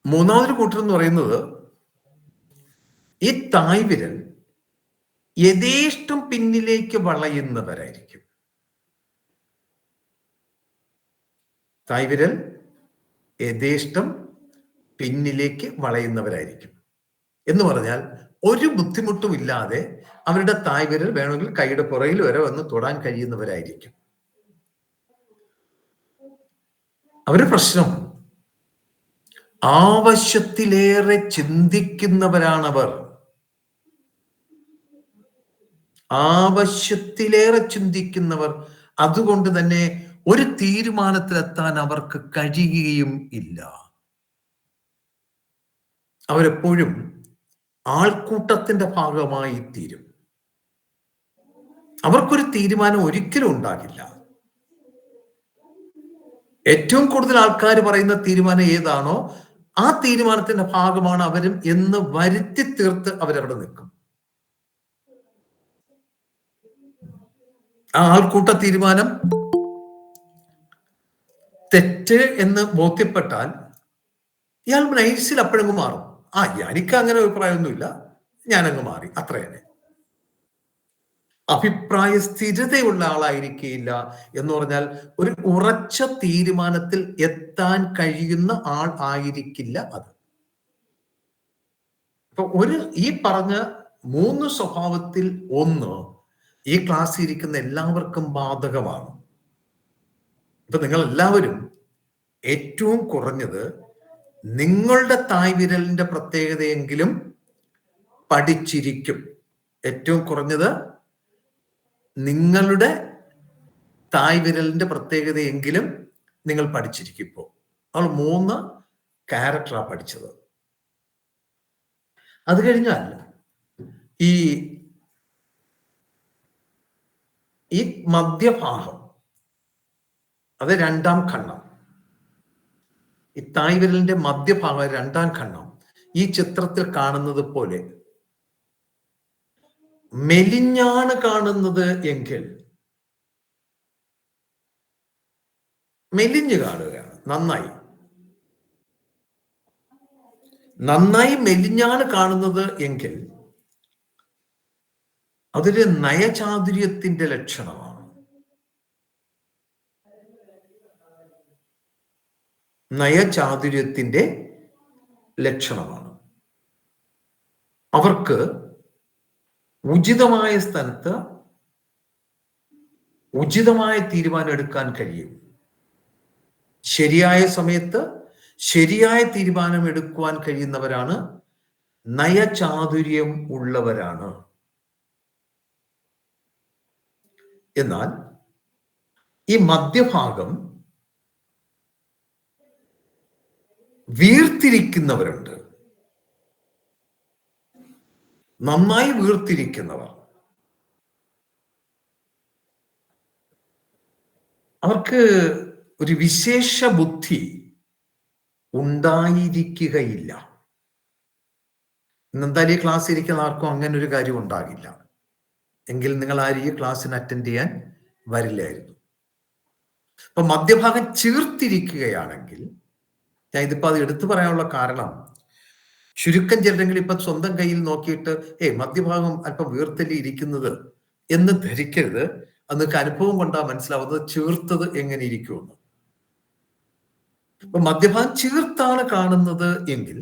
മൂന്നാമതൊരു കൂട്ടർ എന്ന് പറയുന്നത് ഈ തായ്വിരൽ യഥേഷ്ടം പിന്നിലേക്ക് വളയുന്നവരായിരിക്കും. തായ്വിരൽ യഥേഷ്ടം പിന്നിലേക്ക് വളയുന്നവരായിരിക്കും എന്ന് പറഞ്ഞാൽ ഒരു ബുദ്ധിമുട്ടും ഇല്ലാതെ അവരുടെ തായ്വിരൽ വേണമെങ്കിൽ കൈയുടെ പുറകിൽ വരെ വന്ന് തൊടാൻ കഴിയുന്നവരായിരിക്കും. അവരുടെ പ്രശ്നം ആവശ്യത്തിലേറെ ചിന്തിക്കുന്നവരാണവർ. ആവശ്യത്തിലേറെ ചിന്തിക്കുന്നവർ. അതുകൊണ്ട് തന്നെ ഒരു തീരുമാനത്തിലെത്താൻ അവർക്ക് കഴിയുകയും ഇല്ല. അവരെപ്പോഴും ആൾക്കൂട്ടത്തിന്റെ ഭാഗമായി തീരും. അവർക്കൊരു തീരുമാനം ഒരിക്കലും ഉണ്ടാകില്ല. ഏറ്റവും കൂടുതൽ ആൾക്കാർ പറയുന്ന തീരുമാനം ഏതാണോ ആ തീരുമാനത്തിന്റെ ഭാഗമാണ് അവരും എന്ന് വരുത്തി തീർത്ത് അവരവിടെ നിൽക്കും. ആ ആൾക്കൂട്ട തീരുമാനം തെറ്റ് എന്ന് ബോധ്യപ്പെട്ടാൽ ഇയാൾ നൈസിൽ അപ്പോഴങ്ങ് മാറും. എനിക്ക് അങ്ങനെ അഭിപ്രായമൊന്നുമില്ല, ഞാനങ്ങ് മാറി, അത്ര തന്നെ. അഭിപ്രായ സ്ഥിരതയുള്ള ആളായിരിക്കില്ല എന്ന് പറഞ്ഞാൽ ഒരു ഉറച്ച തീരുമാനത്തിൽ എത്താൻ കഴിയുന്ന ആൾ ആയിരിക്കില്ല അത്. അപ്പൊ ഈ പറഞ്ഞ 3 സ്വഭാവത്തിൽ ഒന്ന് ഈ ക്ലാസ്സിൽ ഇരിക്കുന്ന എല്ലാവർക്കും ബാധകമാണ്. ഇപ്പൊ നിങ്ങൾ എല്ലാവരും ഏറ്റവും കുറഞ്ഞത് നിങ്ങളുടെ തായ്വിരലിന്റെ പ്രത്യേകതയെങ്കിലും പഠിച്ചിരിക്കും. ഏറ്റവും കുറഞ്ഞത് നിങ്ങളുടെ തായ്വിരലിന്റെ പ്രത്യേകതയെങ്കിലും നിങ്ങൾ പഠിച്ചിരിക്കും. ഇപ്പോൾ നമ്മൾ 3 ക്യാരക്ടറാണ് പഠിച്ചത്. അത് കഴിഞ്ഞാൽ ഈ മധ്യഭാഗം, അത് 2ാം ഖണ്ഡം. ഈ തായ്വിരലിന്റെ മധ്യഭാഗം 2ാം ഖണ്ഡം ഈ ചിത്രത്തിൽ കാണുന്നത് പോലെ മെലിഞ്ഞാണ് കാണുന്നത് എങ്കിൽ മെലിഞ്ഞു കാണുകയാണ്. നന്നായി മെലിഞ്ഞാണ് കാണുന്നത് എങ്കിൽ അതൊരു നയചാതുര്യത്തിന്റെ ലക്ഷണമാണ്. നയചാതുര്യത്തിന്റെ ലക്ഷണമാണ്. അവർക്ക് ഉചിതമായ സ്ഥലത്ത് ഉചിതമായ തീരുമാനം എടുക്കാൻ കഴിയും. ശരിയായ സമയത്ത് ശരിയായ തീരുമാനം എടുക്കുവാൻ കഴിയുന്നവരാണ്, നയചാതുര്യം ഉള്ളവരാണ്. എന്നാൽ ഈ മധ്യഭാഗം വീർത്തിരിക്കുന്നവരുണ്ട്. നന്നായി വീർത്തിരിക്കുന്നവർ. അവർക്ക് ഒരു വിശേഷ ബുദ്ധി ഉണ്ടായിരിക്കുകയില്ല. ഇന്നെന്തായാലും ഈ ക്ലാസ് ഇരിക്കുന്ന ആർക്കും അങ്ങനെ ഒരു കാര്യം ഉണ്ടാകില്ല. എങ്കിൽ നിങ്ങൾ ആരും ഈ ക്ലാസ്സിന് അറ്റൻഡ് ചെയ്യാൻ വരില്ലായിരുന്നു. അപ്പൊ മധ്യഭാഗം ചീർത്തിരിക്കുകയാണെങ്കിൽ, ഞാൻ ഇതിപ്പോ അത് എടുത്തു പറയാനുള്ള കാരണം, ചുരുക്കം ചിലരെങ്കിലും ഇപ്പൊ സ്വന്തം കയ്യിൽ നോക്കിയിട്ട് മധ്യഭാഗം അല്പം വീർത്തലി ഇരിക്കുന്നത് എന്ന് ധരിക്കരുത്. അത് നിങ്ങൾക്ക് അനുഭവം കൊണ്ടാ മനസ്സിലാവുന്നത് ചീർത്തത് എങ്ങനെ ഇരിക്കുമെന്ന്. അപ്പൊ മധ്യഭാഗം ചീർത്താണ് കാണുന്നത് എങ്കിൽ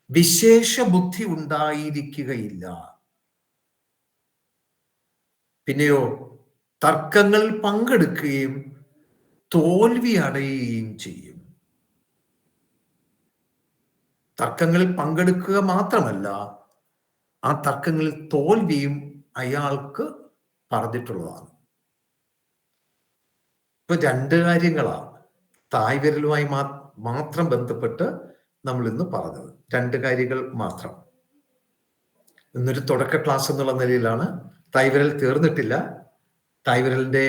വിശേഷ ബുദ്ധി ഉണ്ടായിരിക്കുകയില്ല. പിന്നെയോ തർക്കങ്ങൾ പങ്കെടുക്കുകയും തോൽവി അടയുകയും ചെയ്യും. തർക്കങ്ങളിൽ പങ്കെടുക്കുക മാത്രമല്ല, ആ തർക്കങ്ങളിൽ തോൽവിയും അയാൾക്ക് പറഞ്ഞിട്ടുള്ളതാണ്. ഇപ്പൊ 2 കാര്യങ്ങളാണ് തായ്വിരലുമായി മാത്രം ബന്ധപ്പെട്ട് നമ്മൾ ഇന്ന് പറഞ്ഞത്. 2 കാര്യങ്ങൾ മാത്രം. ഇന്നൊരു തുടക്ക ക്ലാസ് എന്നുള്ള നിലയിലാണ്. തായ്വിരൽ തീർന്നിട്ടില്ല. തായ്വിരലിന്റെ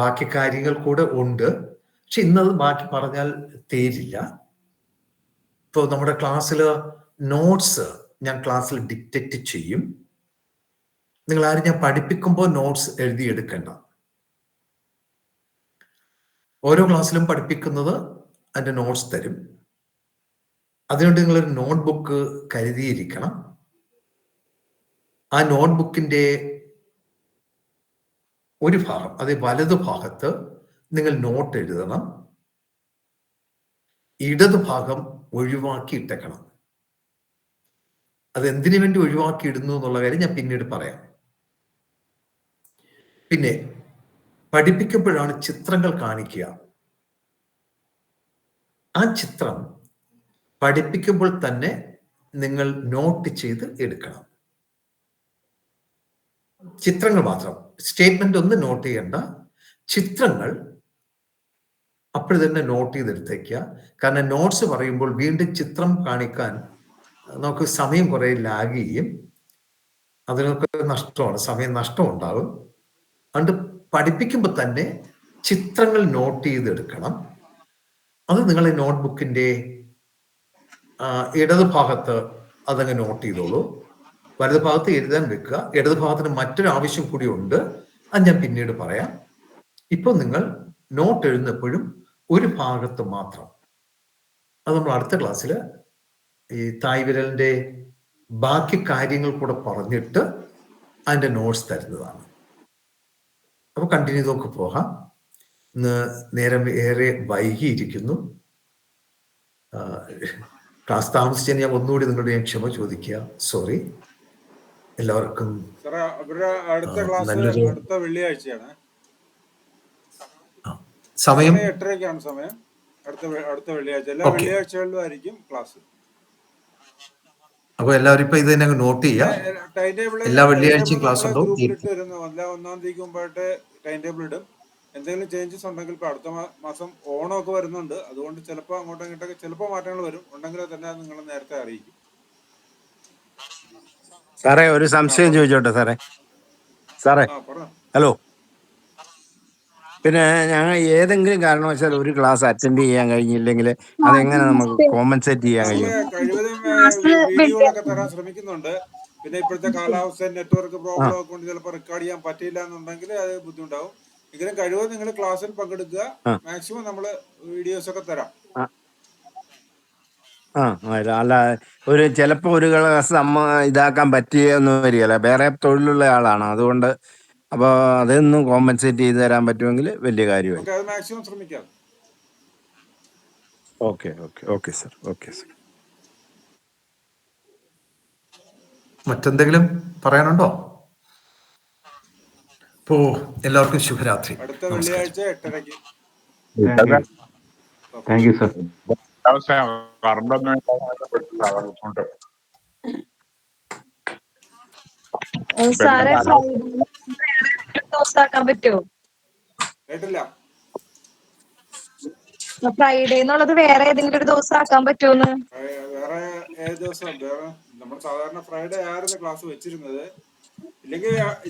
ബാക്കി കാര്യങ്ങൾ കൂടെ ഉണ്ട്. പക്ഷെ ഇന്നത് ബാക്കി പറഞ്ഞാൽ തീരില്ല. ഇപ്പോൾ നമ്മുടെ ക്ലാസ്സിൽ നോട്ട്സ് ഞാൻ ക്ലാസ്സിൽ ഡിക്റ്റേറ്റ് ചെയ്യും. നിങ്ങൾ ആരും ഞാൻ പഠിപ്പിക്കുമ്പോൾ നോട്ട്സ് എഴുതിയെടുക്കണ്ട. ഓരോ ക്ലാസ്സിലും പഠിപ്പിക്കുന്നത് അതിൻ്റെ നോട്ട്സ് തരും. അതുകൊണ്ട് നിങ്ങളൊരു നോട്ട്ബുക്ക് കരുതിയിരിക്കണം. ആ നോട്ട്ബുക്കിൻ്റെ ഒരു ഭാഗം, അത് വലതു ഭാഗത്ത് നിങ്ങൾ നോട്ട് എഴുതണം. ഇടതു ഭാഗം ഒഴിവാക്കി ഇട്ടേക്കണം. അത് എന്തിനു വേണ്ടി ഒഴിവാക്കി ഇടുന്നു എന്നുള്ള കാര്യം ഞാൻ പിന്നീട് പറയാം. പിന്നെ പഠിപ്പിക്കുമ്പോഴാണ് ചിത്രങ്ങൾ കാണിക്കുക. ആ ചിത്രം പഠിപ്പിക്കുമ്പോൾ തന്നെ നിങ്ങൾ നോട്ട് ചെയ്ത് എടുക്കണം. ചിത്രങ്ങൾ മാത്രം, സ്റ്റേറ്റ്മെന്റ് ഒന്നും നോട്ട് ചെയ്യണ്ട. ചിത്രങ്ങൾ അപ്പോൾ തന്നെ നോട്ട് ചെയ്തെടുത്തേക്കുക. കാരണം നോട്ട്സ് പറയുമ്പോൾ വീണ്ടും ചിത്രം കാണിക്കാൻ നമുക്ക് സമയം കുറെ ലാഗ് ചെയ്യും. അതിനൊക്കെ നഷ്ടമാണ്, സമയം നഷ്ടം ഉണ്ടാകും. അതുകൊണ്ട് പഠിപ്പിക്കുമ്പോൾ തന്നെ ചിത്രങ്ങൾ നോട്ട് ചെയ്തെടുക്കണം. അത് നിങ്ങളെ നോട്ട്ബുക്കിൻ്റെ ഇടത് ഭാഗത്ത് അതങ്ങ് നോട്ട് ചെയ്തോളൂ. വലതു ഭാഗത്ത് എഴുതാൻ വെക്കുക. ഇടതു ഭാഗത്തിന് മറ്റൊരു ആവശ്യം കൂടി ഉണ്ട്, അത് ഞാൻ പിന്നീട് പറയാം. ഇപ്പോൾ നിങ്ങൾ നോട്ട് എഴുതുന്നപ്പോഴും ഒരു ഭാഗത്ത് മാത്രം. അത് നമ്മൾ അടുത്ത ക്ലാസ്സിൽ ഈ തായ്വിരലിൻ്റെ ബാക്കി കാര്യങ്ങൾ കൂടെ പറഞ്ഞിട്ട് അതിൻ്റെ നോട്ട്സ് തരുന്നതാണ്. അപ്പോൾ കണ്ടിന്യൂ ചെയ്തൊക്കെ പോകാം. ഇന്ന് നേരം ഏറെ വൈകിയിരിക്കുന്നു. ക്ലാസ് താമസിച്ചതിന് ഞാൻ ഒന്നുകൂടി നിങ്ങളുടെ ഞാൻ ക്ഷമ ചോദിക്കുക. സോറി. എല്ലാവർക്കും അടുത്ത ക്ലാസ് അടുത്ത വെള്ളിയാഴ്ചയാണ്. സമയം 8:30 സമയം. അടുത്ത വെള്ളിയാഴ്ച എല്ലാ വെള്ളിയാഴ്ചകളിലും ആയിരിക്കും ക്ലാസ്. അപ്പൊ എല്ലാവരും ഇപ്പൊ ഇത് തന്നെ നോട്ട് ചെയ്യാം. എല്ലാ വെള്ളിയാഴ്ചയും ക്ലാസ് ഉണ്ടോ? ഗ്രൂപ്പിലിട്ട് വരുന്നു. 1-ാം തീയതിക്ക് മുമ്പായിട്ട് ടൈം ടേബിൾ ഇടും. എന്തെങ്കിലും ചേഞ്ചസ് ഉണ്ടെങ്കിൽ ഇപ്പൊ അടുത്ത മാസം ഓണമൊക്കെ വരുന്നുണ്ട്. അതുകൊണ്ട് ചിലപ്പോൾ അങ്ങോട്ടും ഇങ്ങോട്ടൊക്കെ ചിലപ്പോൾ മാറ്റങ്ങൾ വരും. ഉണ്ടെങ്കിൽ തന്നെ നിങ്ങൾ നേരത്തെ അറിയിക്കും. സാറേ, ഒരു സംശയം ചോദിച്ചോട്ടെ സാറേ? ഹലോ. പിന്നെ ഞങ്ങൾ ഏതെങ്കിലും കാരണവശാൽ ഒരു ക്ലാസ് അറ്റൻഡ് ചെയ്യാൻ കഴിഞ്ഞില്ലെങ്കിൽ അതെങ്ങനെ നമുക്ക് കോമ്പൻസേറ്റ് ചെയ്യാൻ കഴിയും? കഴിവതും വീഡിയോകളൊക്കെ തരാൻ ശ്രമിക്കുന്നുണ്ട്. പിന്നെ ഇപ്പോഴത്തെ കാലാവസ്ഥ നെറ്റ്വർക്ക് പ്രോബ്ലം ഒക്കെ കൊണ്ട് ചിലപ്പോൾ റെക്കോർഡ് ചെയ്യാൻ പറ്റില്ല എന്നുണ്ടെങ്കിൽ അത് ബുദ്ധിമുട്ടാവും. എങ്കിലും കഴിവതും നിങ്ങൾ ക്ലാസ്സിൽ പങ്കെടുക്കുക. മാക്സിമം നമ്മൾ വീഡിയോസ് ഒക്കെ തരാം. അല്ല, ചിലപ്പോ ഒരു ക്ലാസ് ഇതാക്കാൻ പറ്റിയെന്ന് വരികയല്ല. വേറെ തൊഴിലുള്ള ആളാണ്, അതുകൊണ്ട് അപ്പൊ അതൊന്നും കോമ്പൻസേറ്റ് ചെയ്ത് തരാൻ പറ്റുമെങ്കിൽ വലിയ കാര്യമായി. മാക്സിമം ശ്രമിക്കാം. Okay sir. മറ്റെന്തെങ്കിലും പറയാനുണ്ടോ? ഇപ്പോ എല്ലാവർക്കും ശുഭരാത്രി. അടുത്ത വെള്ളിയാഴ്ച 8:30. Thank you sir. സാറേ ദിവസമാക്കാൻ പറ്റുമോ? കേട്ടില്ല. ഫ്രൈഡേ എന്നുള്ളത് വേറെ ഏതെങ്കിലും ഒരു ദിവസം ആക്കാൻ പറ്റുമോന്ന്? വേറെ ഏത് ദിവസം? നമ്മൾ സാധാരണ ഫ്രൈഡേ ആയിരുന്നു ക്ലാസ് വെച്ചിരുന്നത്. ഇല്ലെങ്കിൽ വ്യാഴാഴ്ച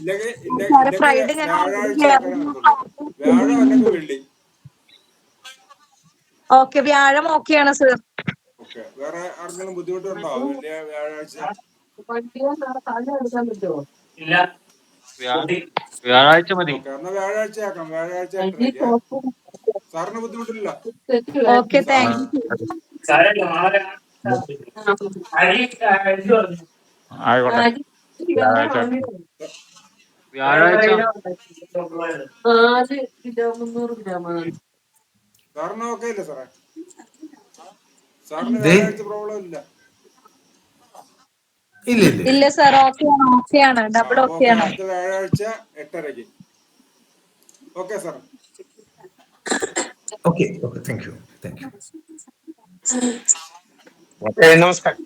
വ്യാഴം അല്ലെങ്കിൽ വെള്ളി. ഓക്കെ, വ്യാഴം ഓക്കെയാണ് സർ. ഓക്കെ. വേറെ ആർക്കെങ്കിലും ബുദ്ധിമുട്ടുണ്ടോ? വ്യാഴാഴ്ച വ്യാഴാഴ്ച മതി. എന്നാ വ്യാഴാഴ്ച ആക്കാം. വ്യാഴാഴ്ച സാറിന് ബുദ്ധിമുട്ടില്ല. Okay, thank you. ആയിക്കോട്ടെ. വ്യാഴാഴ്ച സാറിന് ഓക്കെ ഇല്ല സാറേ? സാറിന് വ്യാഴാഴ്ച പ്രോബ്ലം ഇല്ല? ഇല്ല സാർ, ഓക്കെയാണ്. ഡബിൾ ഓക്കെയാണ്. അടുത്ത വ്യാഴാഴ്ച 8:30. Okay sir. Okay, thank you. നമസ്കാരം.